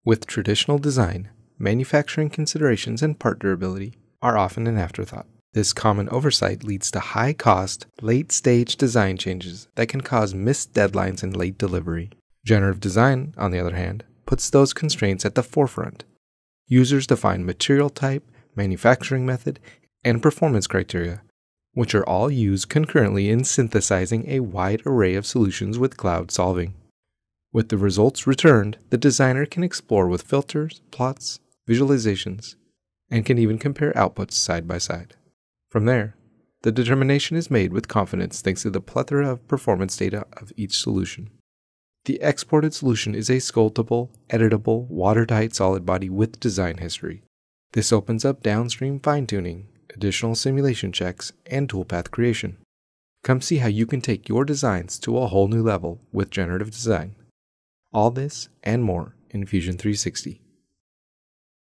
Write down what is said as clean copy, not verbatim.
With traditional design, manufacturing considerations and part durability are often an afterthought. This common oversight leads to high-cost, late-stage design changes that can cause missed deadlines and late delivery. Generative design, on the other hand, puts those constraints at the forefront. Users define material type, manufacturing method, and performance criteria, which are all used concurrently in synthesizing a wide array of solutions with cloud solving. With the results returned, the designer can explore with filters, plots, visualizations, and can even compare outputs side by side. From there, the determination is made with confidence thanks to the plethora of performance data of each solution. The exported solution is a sculptable, editable, watertight solid body with design history. This opens up downstream fine-tuning, additional simulation checks, and toolpath creation. Come see how you can take your designs to a whole new level with generative design. All this and more in Fusion 360.